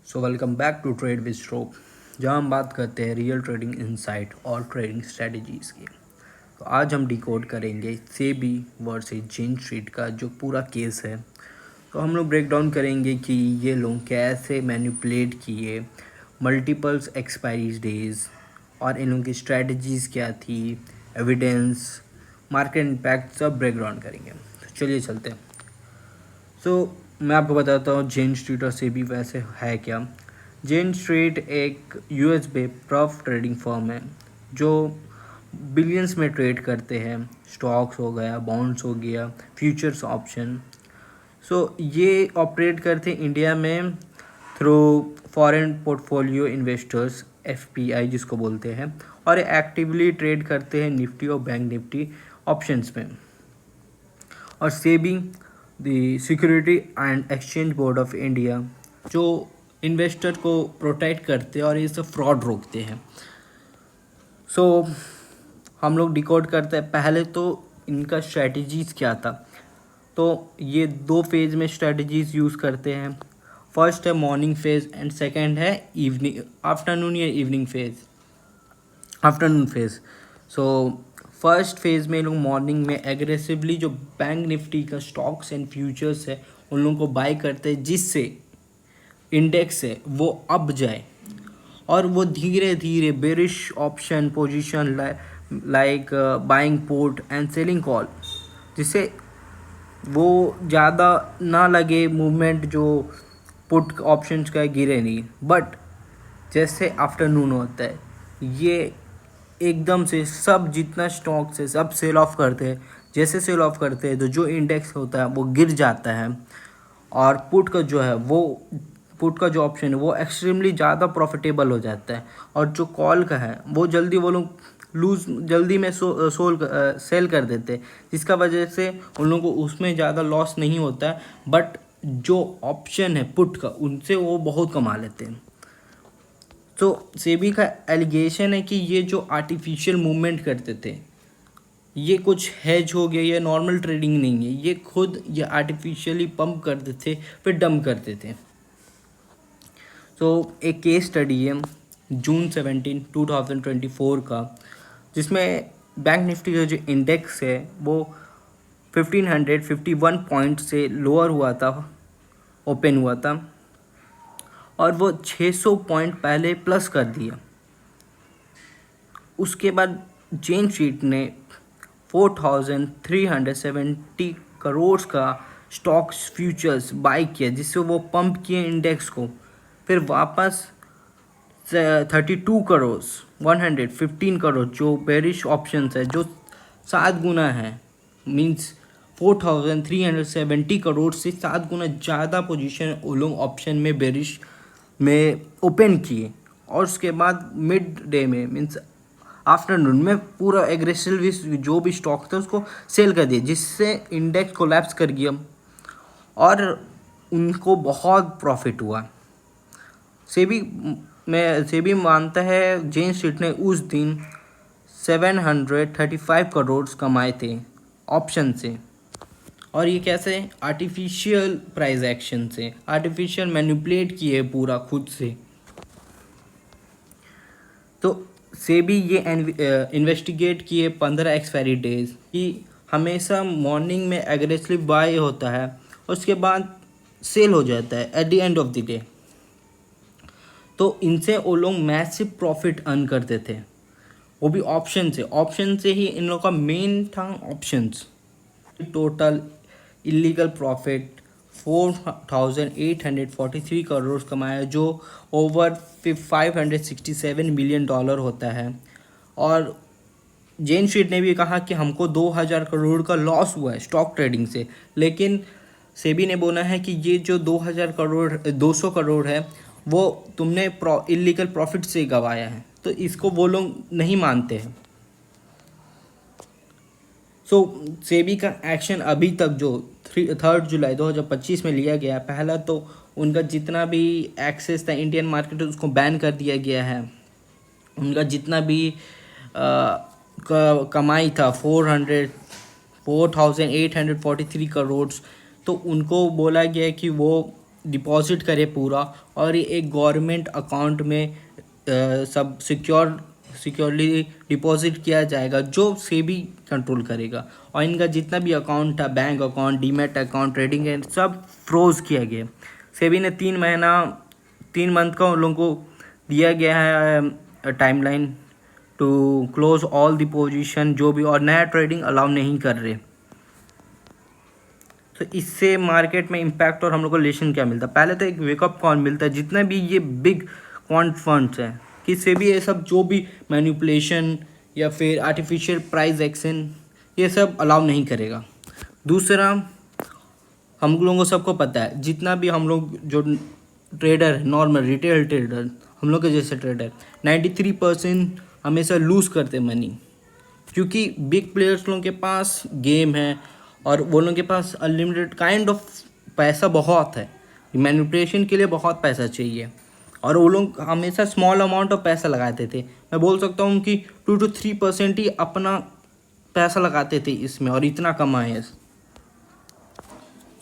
So welcome back to trade with stroke, जहाँ हम बात करते हैं रियल ट्रेडिंग इनसाइट और ट्रेडिंग स्ट्रेटजीज़ की। तो आज हम डिकोड करेंगे सेबी वर्सेस जेन स्ट्रीट का जो पूरा केस है। तो हम लोग ब्रेक डाउन करेंगे कि ये लोग कैसे मैनिपुलेट किए मल्टीपल्स एक्सपायरी डेज और इन लोगों की स्ट्रेटजीज़ क्या थी, एविडेंस, मार्केट इम्पैक्ट, सब ब्रेक डाउन करेंगे। तो चलिए चलते हैं। मैं आपको बताता हूँ जेन स्ट्रीट और सेबी वैसे है क्या। जेन स्ट्रीट एक यूएस बे प्रॉफ ट्रेडिंग फर्म है जो बिलियंस में ट्रेड करते हैं। स्टॉक्स हो गया, बॉन्ड्स हो गया, फ्यूचर्स ऑप्शन। ये ऑपरेट करते हैं इंडिया में through foreign portfolio investors, FPI जिसको बोलते हैं, और एक्टिवली ट्रेड करते हैं निफ्टी और बैंक निफ्टी ऑप्शंस में। और SEBI the security and exchange board of India जो इन्वेस्टर को प्रोटेक्ट करते हैं और ये सब फ्रॉड रोकते हैं। हम लोग डिकोड करते हैं पहले तो इनका स्ट्रेटजीज़ क्या था। तो ये दो फेज में स्ट्रेटजीज़ यूज़ करते हैं। फर्स्ट है मॉर्निंग फेज एंड सेकंड है इवनिंग, आफ्टरनून या evening phase, afternoon phase. First phase में लोग मॉर्निंग में एग्रेसिवली जो बैंक निफ्टी का स्टॉक्स एंड फ्यूचर्स है उन लोगों को बाय करते हैं, जिससे इंडेक्स है वो अप जाए और वो धीरे धीरे bearish option position like buying port and selling call, जिससे वो ज़्यादा ना लगे मूवमेंट जो पुट ऑप्शंस का गिरे नहीं। बट जैसे आफ्टरनून होता है ये एकदम से सब जितना स्टॉक्स है सब सेल ऑफ करते हैं। जैसे सेल ऑफ करते हैं तो जो इंडेक्स होता है वो गिर जाता है और पुट का जो है वो पुट का जो ऑप्शन है वो एक्सट्रीमली ज़्यादा प्रॉफिटेबल हो जाता है। और जो कॉल का है वो जल्दी वो लोग जल्दी में सेल कर देते हैं, जिसका वजह से उन लोगों को उसमें ज़्यादा लॉस नहीं होता है। बट जो ऑप्शन है पुट का उनसे वो बहुत कमा लेते हैं। सेबी का एलिगेशन है कि ये जो आर्टिफिशियल मूवमेंट करते थे ये कुछ हैज हो गया, ये नॉर्मल ट्रेडिंग नहीं है, ये खुद ये आर्टिफिशियली पंप करते थे फिर डंप करते थे। एक केस स्टडी है जून 17, 2024 का, जिसमें बैंक निफ्टी का जो इंडेक्स है वो 1551 पॉइंट से लोअर हुआ था, ओपन हुआ था, और वो 600 पॉइंट पहले प्लस कर दिया। उसके बाद जेन स्ट्रीट ने 4370 करोड़ का स्टॉक्स फ्यूचर्स बाय किया, जिससे वो पंप किए इंडेक्स को। फिर वापस 32 करोड़ 115 करोड़ जो बेरिश ऑप्शंस है जो 7 गुना है, मींस 4370 करोड़ से 7 गुना ज़्यादा पोजीशन वो लोग ऑप्शन में बेरिश में ओपन किए। और उसके बाद मिड डे में मीन्स आफ्टरनून में पूरा एग्रेसिवली जो भी स्टॉक था उसको सेल कर दिया, जिससे इंडेक्स कोलैप्स कर गया और उनको बहुत प्रॉफिट हुआ। सेबी मानता है जेन स्ट्रीट ने उस दिन 735 करोड़ कमाए थे ऑप्शन से। और ये कैसे? आर्टिफिशियल प्राइस एक्शन से, आर्टिफिशियल मैनिपुलेट किए पूरा खुद से। तो सेबी ये इन्वेस्टिगेट किए 15 एक्सपायरी डेज कि हमेशा मॉर्निंग में एग्रेसिव बाय होता है उसके बाद सेल हो जाता है at the end of the day. तो इनसे वो लोग मैसिव प्रॉफिट अर्न करते थे, वो भी ऑप्शन से ही इन लोगों का मेन था options. Total illegal profit 4,843 crore कमाया, जो ओवर 567 मिलियन डॉलर होता है। और जेन स्ट्रीट ने भी कहा कि हमको 2000 करोड़ का लॉस हुआ है स्टॉक ट्रेडिंग से, लेकिन सेबी ने बोला है कि ये जो 200 करोड़ है वो तुमने इलीगल प्रॉफिट से गंवाया है। तो इसको वो लोग नहीं मानते हैं। सेबी का एक्शन अभी तक जो 3 जुलाई 2025 में लिया गया, पहला तो उनका जितना भी एक्सेस था इंडियन मार्केट उसको बैन कर दिया गया है। उनका जितना भी कमाई था 4,843 करोड़, तो उनको बोला गया कि वो डिपॉजिट करे पूरा, और ये एक गवर्नमेंट अकाउंट में सब सिक्योरली डिपॉजिट किया जाएगा, जो सेबी कंट्रोल करेगा। और इनका जितना भी अकाउंट था, bank account, demat account, trading है, सब फ्रोज किया गया। सेबी ने 3 मंथ का उन लोगों को दिया गया है timeline to close all the position जो भी, और नया ट्रेडिंग अलाउ नहीं कर रहे। तो इससे मार्केट में इम्पैक्ट और हम लोग को लेसन क्या मिलता है? पहले तो एक वेकअप कॉल मिलता है जितने भी ये बिग क्वांट फंड्स हैं, कि इससे भी ये सब जो भी मैनिपुलेशन या फिर आर्टिफिशियल प्राइस एक्शन, ये सब अलाउ नहीं करेगा। दूसरा, हम लोगों को सबको पता है, जितना भी हम लोग जो ट्रेडर, नॉर्मल रिटेल ट्रेडर, हम लोग के जैसे ट्रेडर 93% हमेशा लूज़ करते मनी, क्योंकि बिग प्लेयर्स लोगों के पास गेम है और वो लोगों के पास अनलिमिटेड काइंड ऑफ पैसा बहुत है। मैनिपुलेशन के लिए बहुत पैसा चाहिए, और वो लोग हमेशा स्मॉल अमाउंट ऑफ पैसा लगाते थे। मैं बोल सकता हूँ कि 2 to 3% ही अपना पैसा लगाते थे इसमें, और इतना कमाए।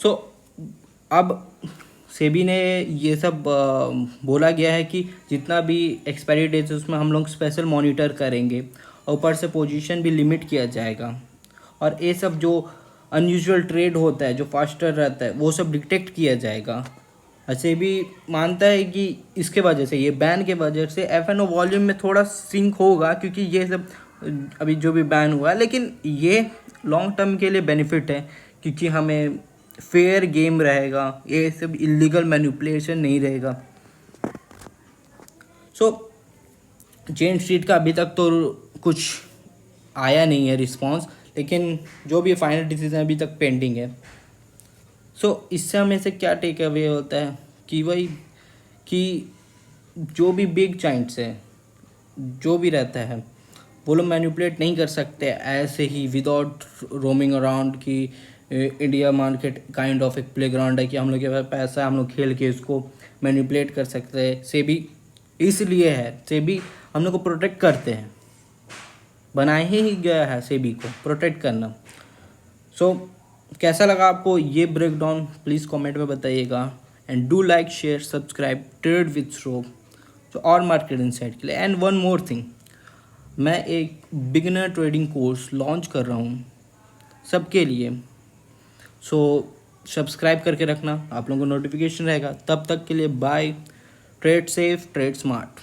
सो अब सेबी ने ये सब बोला गया है कि जितना भी एक्सपायरी डेट है उसमें हम लोग स्पेशल मॉनिटर करेंगे, और ऊपर से पोजीशन भी लिमिट किया जाएगा, और ये सब जो अनयूजुअल ट्रेड होता है, जो फास्टर रहता है, वो सब डिटेक्ट किया जाएगा। ऐसे भी मानता है कि इसके वजह से, ये बैन के वजह से एफ&ओ वॉल्यूम में थोड़ा सिंक होगा, क्योंकि ये सब अभी जो भी बैन हुआ है, लेकिन ये लॉन्ग टर्म के लिए बेनिफिट है, क्योंकि हमें फेयर गेम रहेगा, ये सब इलीगल मैनिपुलेशन नहीं रहेगा। सो चेन स्ट्रीट का अभी तक तो कुछ आया नहीं है रिस्पॉन्स, लेकिन जो भी फाइनल डिसीजन अभी तक पेंडिंग है। सो इससे हमें से क्या टेक अवे होता है कि वही कि जो भी बिग जाइंट्स है, जो भी रहता है, वो लोग मैनिपुलेट नहीं कर सकते ऐसे ही विदाउट रोमिंग अराउंड, कि इंडिया मार्केट काइंड ऑफ एक प्लेग्राउंड है कि हम लोग के पास पैसा है, हम लोग खेल के इसको मैनिपुलेट कर सकते हैं। सेबी इसलिए है, सेबी हम लोग को प्रोटेक्ट करते हैं, बनाए ही गया है सेबी को प्रोटेक्ट करना। सो कैसा लगा आपको ये ब्रेकडाउन, प्लीज़ कमेंट में बताइएगा, and do like, share, subscribe trade with Shrove तो और मार्केट इनसाइट के लिए। एंड वन मोर थिंग, मैं एक बिगिनर ट्रेडिंग कोर्स लॉन्च कर रहा हूँ सबके लिए। सो सब्सक्राइब करके रखना, आप लोगों को नोटिफिकेशन रहेगा। तब तक के लिए bye, trade safe, trade smart.